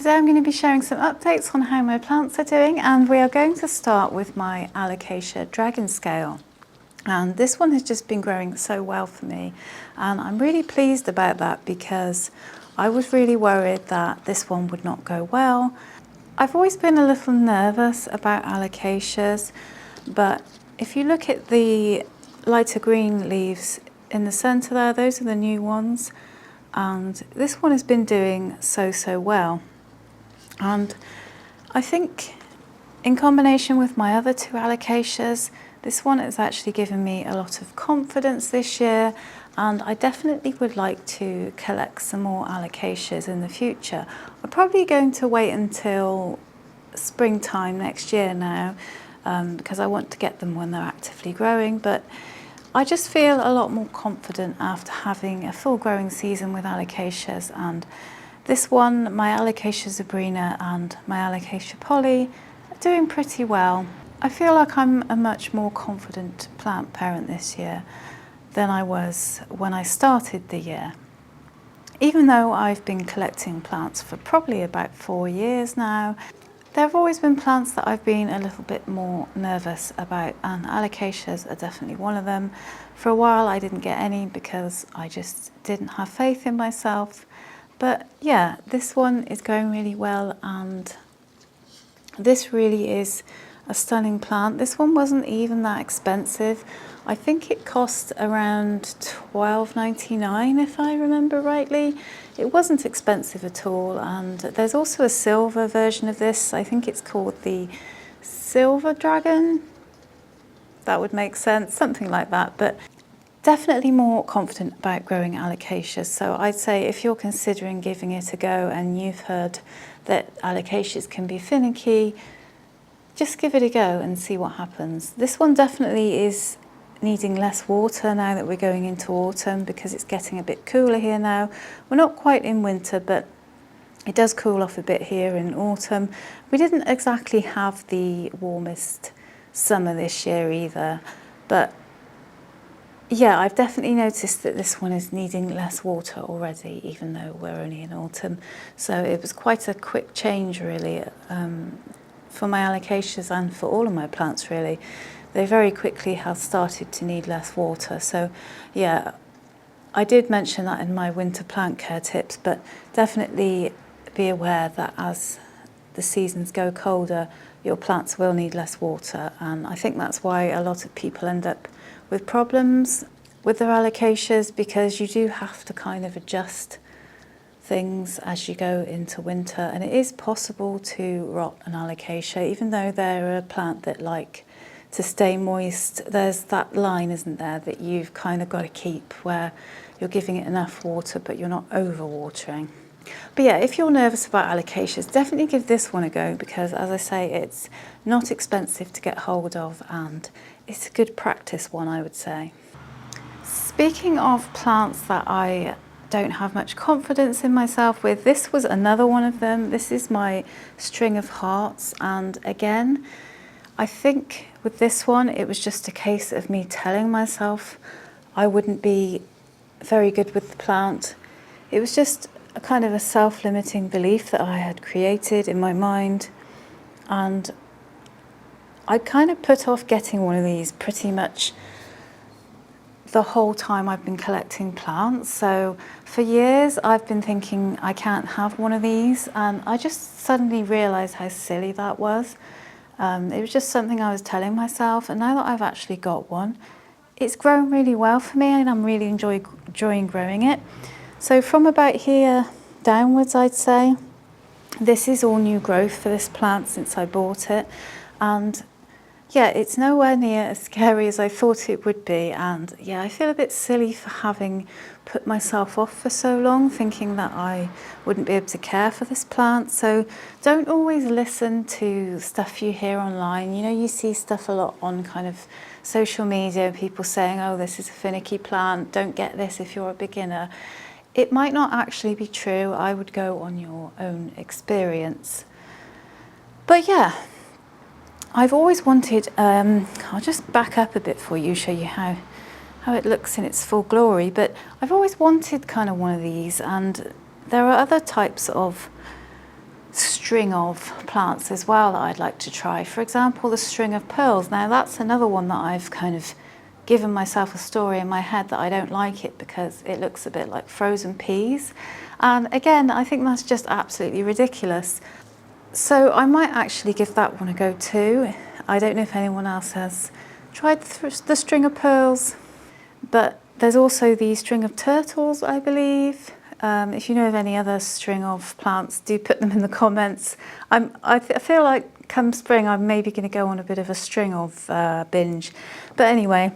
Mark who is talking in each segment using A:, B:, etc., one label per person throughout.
A: Today I'm going to be sharing some updates on how my plants are doing, and we are going to start with my Alocasia dragon scale. And this one has just been growing so well for me, and I'm really pleased about that because I was really worried that this one would not go well. I've always been a little nervous about Alocasias, but if you look at the lighter green leaves in the centre there, those are the new ones, and this one has been doing so well. And I think in combination with my other two Alocasias, this one has actually given me a lot of confidence this year, and I definitely would like to collect some more Alocasias in the future. I'm probably going to wait until springtime next year now, because I want to get them when they're actively growing, but I just feel a lot more confident after having a full growing season with Alocasias. And this one, my Alocasia zebrina and my Alocasia polly, are doing pretty well. I feel like I'm a much more confident plant parent this year than I was when I started the year. Even though I've been collecting plants for probably about 4 years now, there have always been plants that I've been a little bit more nervous about, and Alocasias are definitely one of them. For a while I didn't get any because I just didn't have faith in myself. But yeah, this one is going really well, and this really is a stunning plant. This one wasn't even that expensive. I think it cost around $12.99 if I remember rightly. It wasn't expensive at all, and there's also a silver version of this. I think it's called the Silver Dragon. That would make sense, something like that. But definitely more confident about growing Alocasias. So I'd say if you're considering giving it a go and you've heard that Alocasias can be finicky, just give it a go and see what happens. This one definitely is needing less water now that we're going into autumn, because it's getting a bit cooler here now. We're not quite in winter, but it does cool off a bit here in autumn. We didn't exactly have the warmest summer this year either, but yeah, I've definitely noticed that this one is needing less water already, even though we're only in autumn. So it was quite a quick change really, for my Alocasias and for all of my plants really. They very quickly have started to need less water. So yeah, I did mention that in my winter plant care tips, but definitely be aware that as the seasons go colder, your plants will need less water. And I think that's why a lot of people end up with problems with their Alocasias, because you do have to kind of adjust things as you go into winter, and it is possible to rot an Alocasia, even though they're a plant that like to stay moist. There's that line, isn't there, that you've kind of got to keep, where you're giving it enough water but you're not over watering. But yeah, if you're nervous about Alocasias, definitely give this one a go, because as I say, it's not expensive to get hold of and it's a good practice one, I would say. Speaking of plants that I don't have much confidence in myself with, this was another one of them. This is my string of hearts, and again, I think with this one it was just a case of me telling myself I wouldn't be very good with the plant. It was just a kind of a self-limiting belief that I had created in my mind, and I kind of put off getting one of these pretty much the whole time I've been collecting plants. So for years I've been thinking I can't have one of these, and I just suddenly realised how silly that was. It was just something I was telling myself, and now that I've actually got one, it's grown really well for me, and I'm really enjoying growing it. So from about here downwards, I'd say, this is all new growth for this plant since I bought it, and yeah, it's nowhere near as scary as I thought it would be. And yeah, I feel a bit silly for having put myself off for so long, thinking that I wouldn't be able to care for this plant. So don't always listen to stuff you hear online. You know, you see stuff a lot on kind of social media, people saying, oh, this is a finicky plant, don't get this if you're a beginner. It might not actually be true. I would go on your own experience. But yeah, I've always wanted, I'll just back up a bit for you, show you how it looks in its full glory, but I've always wanted kind of one of these, and there are other types of string of plants as well that I'd like to try. For example, the string of pearls. Now that's another one that I've kind of given myself a story in my head that I don't like it because it looks a bit like frozen peas. And again, I think that's just absolutely ridiculous. So I might actually give that one a go too. I don't know if anyone else has tried the string of pearls, but there's also the string of turtles, I believe. If you know of any other string of plants, do put them in the comments. I feel like come spring I'm maybe going to go on a bit of a string of binge. But anyway,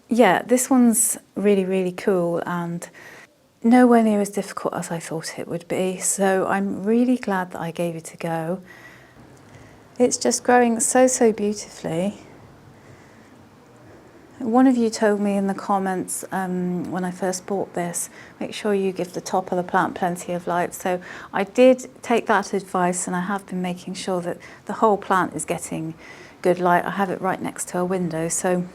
A: yeah, this one's really, really cool and nowhere near as difficult as I thought it would be. So I'm really glad that I gave it a go. It's just growing so, so beautifully. One of you told me in the comments when I first bought this, make sure you give the top of the plant plenty of light. So I did take that advice and I have been making sure that the whole plant is getting good light. I have it right next to a window, so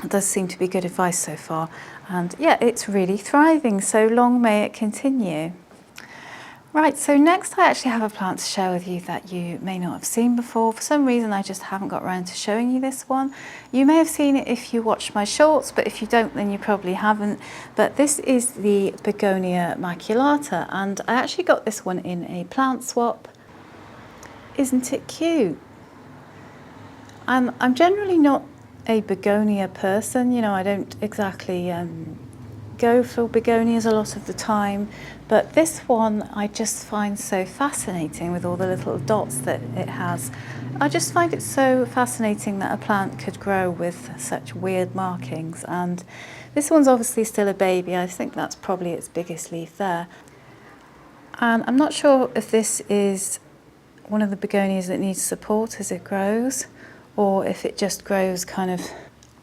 A: it does seem to be good advice so far. And yeah, it's really thriving, so long may it continue. Right, so next I actually have a plant to share with you that you may not have seen before. For some reason I just haven't got around to showing you this one. You may have seen it if you watched my shorts, but if you don't then you probably haven't. But this is the Begonia maculata, and I actually got this one in a plant swap. Isn't it cute? I'm generally not a begonia person, you know, I don't exactly go for begonias a lot of the time, but this one I just find so fascinating with all the little dots that it has. I just find it so fascinating that a plant could grow with such weird markings, and this one's obviously still a baby. I think that's probably its biggest leaf there. And I'm not sure if this is one of the begonias that needs support as it grows, or if it just grows kind of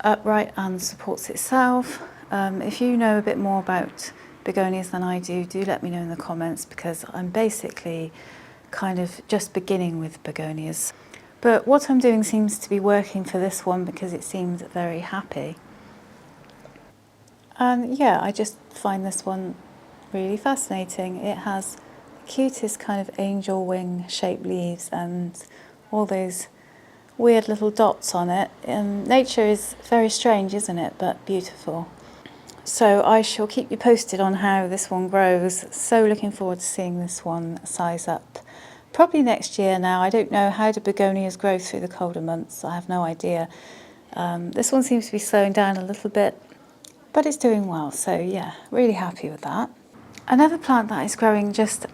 A: upright and supports itself. If you know a bit more about begonias than I do, do let me know in the comments, because I'm basically kind of just beginning with begonias. But what I'm doing seems to be working for this one because it seems very happy. And yeah, I just find this one really fascinating. It has the cutest kind of angel wing shaped leaves and all those weird little dots on it. Nature is very strange, isn't it, but beautiful. So I shall keep you posted on how this one grows. So looking forward to seeing this one size up. Probably next year now. I don't know, how do begonias grow through the colder months? I have no idea. This one seems to be slowing down a little bit, but it's doing well. So yeah, really happy with that. Another plant that is growing just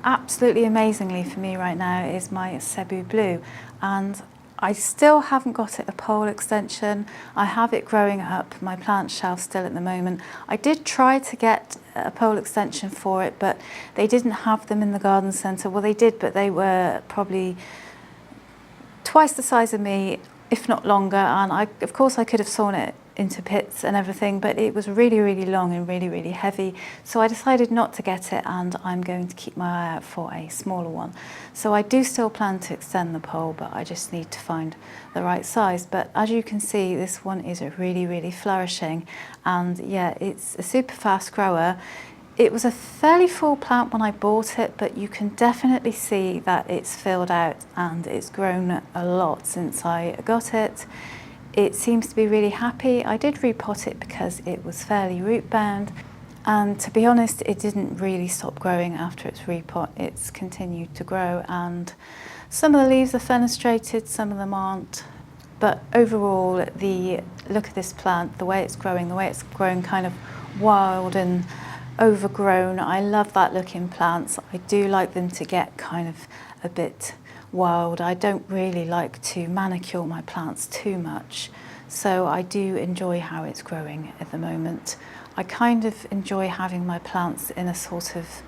A: absolutely amazingly for me right now is my Cebu Blue, and I still haven't got it a pole extension. I have it growing up my plant shelf still at the moment. I did try to get a pole extension for it, but they didn't have them in the garden centre. Well, they did, but they were probably twice the size of me, if not longer. And of course I could have sawn it into pits and everything, but it was really, really long and really, really heavy. So I decided not to get it, and I'm going to keep my eye out for a smaller one. So I do still plan to extend the pole, but I just need to find the right size. But as you can see, this one is really, really flourishing. And yeah, it's a super fast grower. It was a fairly full plant when I bought it, but you can definitely see that it's filled out and it's grown a lot since I got it. It seems to be really happy. I did repot it because it was fairly root bound, and to be honest, it didn't really stop growing after its repot. It's continued to grow, and some of the leaves are fenestrated, some of them aren't. But overall, the look of this plant, the way it's growing kind of wild and overgrown. I love that look in plants. I do like them to get kind of a bit wild. I don't really like to manicure my plants too much, so I do enjoy how it's growing at the moment. I kind of enjoy having my plants in a sort of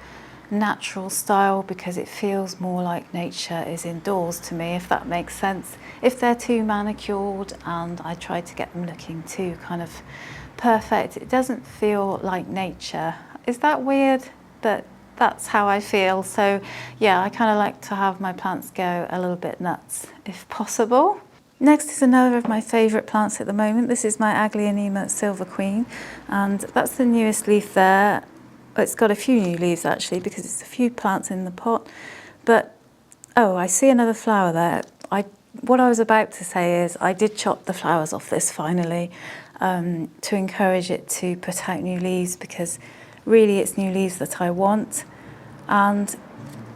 A: natural style because it feels more like nature is indoors to me, if that makes sense. If they're too manicured and I try to get them looking too kind of perfect, it doesn't feel like nature. Is that weird? But that's how I feel. So yeah, I kind of like to have my plants go a little bit nuts if possible. Next is another of my favourite plants at the moment. This is my Aglaonema Silver Queen, and that's the newest leaf there. It's got a few new leaves actually because it's a few plants in the pot, but Oh, I see another flower there. What I was about to say is I did chop the flowers off this finally to encourage it to put out new leaves, because really it's new leaves that I want, and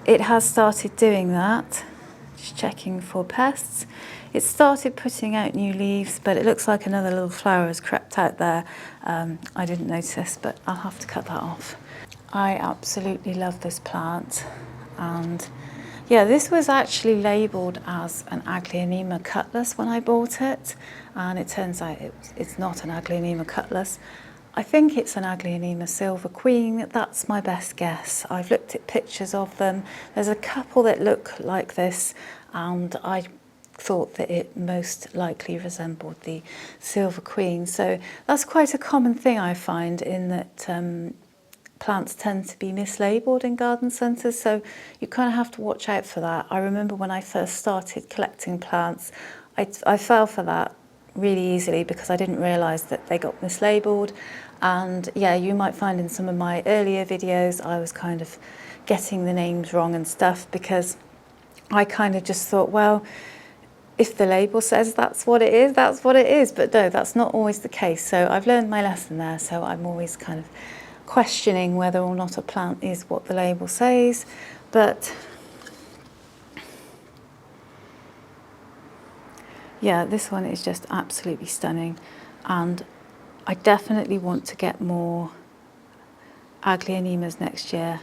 A: it has started doing that. Just checking for pests. It started putting out new leaves, but it looks like another little flower has crept out there. I didn't notice, but I'll have to cut that off. I absolutely love this plant, and yeah, this was actually labelled as an Aglaonema cutlass when I bought it, and it turns out it's not an Aglaonema cutlass. I think it's an Aglaonema Silver Queen. That's my best guess. I've looked at pictures of them. There's a couple that look like this, and I thought that it most likely resembled the Silver Queen. So that's quite a common thing I find, in that plants tend to be mislabeled in garden centres, so you kind of have to watch out for that. I remember when I first started collecting plants, I fell for that really easily because I didn't realise that they got mislabeled. And yeah, you might find in some of my earlier videos I was kind of getting the names wrong and stuff, because I kind of just thought, well, if the label says that's what it is, that's what it is. But no, that's not always the case. So I've learned my lesson there, so I'm always kind of questioning whether or not a plant is what the label says. But yeah, this one is just absolutely stunning, and I definitely want to get more Aglaonemas next year.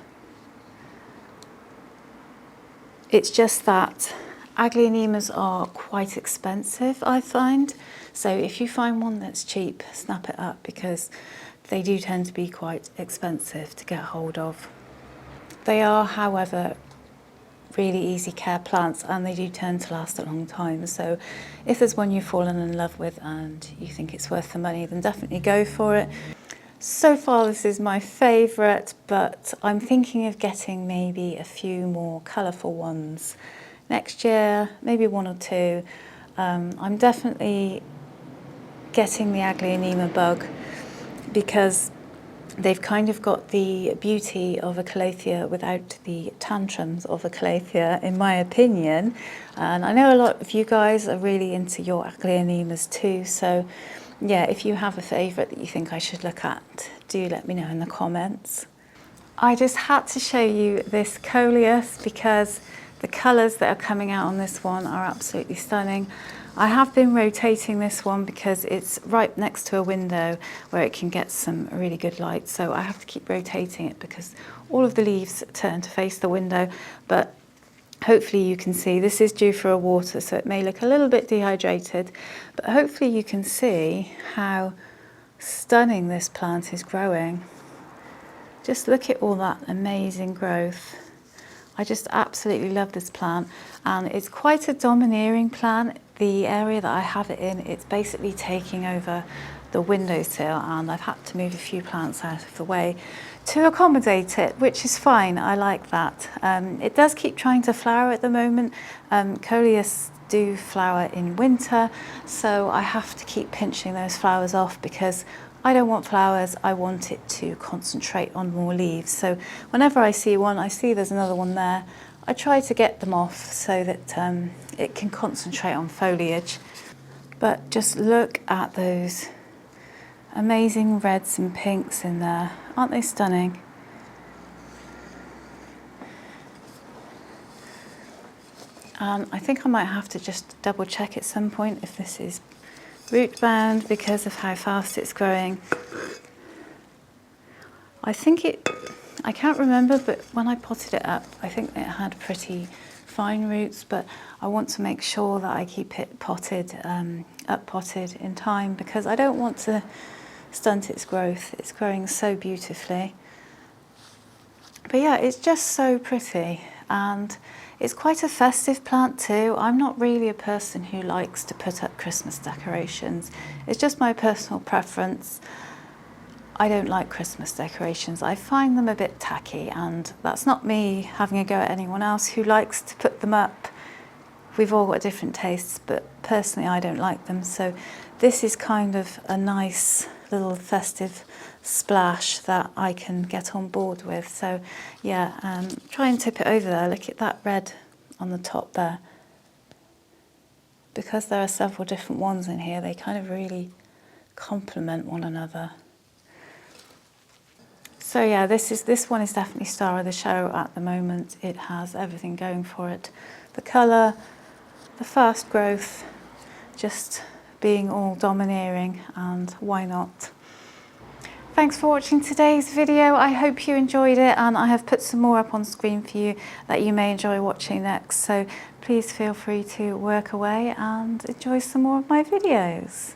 A: It's just that Aglaonemas are quite expensive, I find. So if you find one that's cheap, snap it up, because they do tend to be quite expensive to get hold of. They are, however, really easy care plants, and they do tend to last a long time. So if there's one you've fallen in love with and you think it's worth the money, then definitely go for it. So far this is my favourite, but I'm thinking of getting maybe a few more colourful ones next year, maybe one or two. I'm definitely getting the Aglaonema bug, because they've kind of got the beauty of a calathea without the tantrums of a calathea, in my opinion. And I know a lot of you guys are really into your Aglaonemas too, so yeah, if you have a favourite that you think I should look at, do let me know in the comments. I just had to show you this coleus because the colours that are coming out on this one are absolutely stunning. I have been rotating this one because it's right next to a window where it can get some really good light, so I have to keep rotating it because all of the leaves turn to face the window. But hopefully you can see this is due for a water, so it may look a little bit dehydrated, but hopefully you can see how stunning this plant is growing. Just look at all that amazing growth. I just absolutely love this plant, and it's quite a domineering plant. The area that I have it in, it's basically taking over the windowsill, and I've had to move a few plants out of the way to accommodate it, which is fine. I like that. It does keep trying to flower at the moment. Coleus do flower in winter, so I have to keep pinching those flowers off because I don't want flowers, I want it to concentrate on more leaves. So whenever I see one, I see there's another one there, I try to get them off so that it can concentrate on foliage. But just look at those amazing reds and pinks in there. Aren't they stunning? I think I might have to just double check at some point if this is root bound because of how fast it's growing. I can't remember, but when I potted it up, I think it had pretty fine roots, but I want to make sure that I keep it potted, up potted in time, because I don't want to stunt its growth. It's growing so beautifully. But yeah, it's just so pretty, and it's quite a festive plant too. I'm not really a person who likes to put up Christmas decorations. It's just my personal preference. I don't like Christmas decorations. I find them a bit tacky, and that's not me having a go at anyone else who likes to put them up. We've all got different tastes, but personally I don't like them. So this is kind of a nice little festive splash that I can get on board with. So yeah, try and tip it over there. Look at that red on the top there. Because there are several different ones in here, they kind of really complement one another. So yeah, this one is definitely star of the show at the moment. It has everything going for it. The colour, the fast growth, just being all domineering, and why not? Thanks for watching today's video. I hope you enjoyed it, and I have put some more up on screen for you that you may enjoy watching next. So please feel free to work away and enjoy some more of my videos.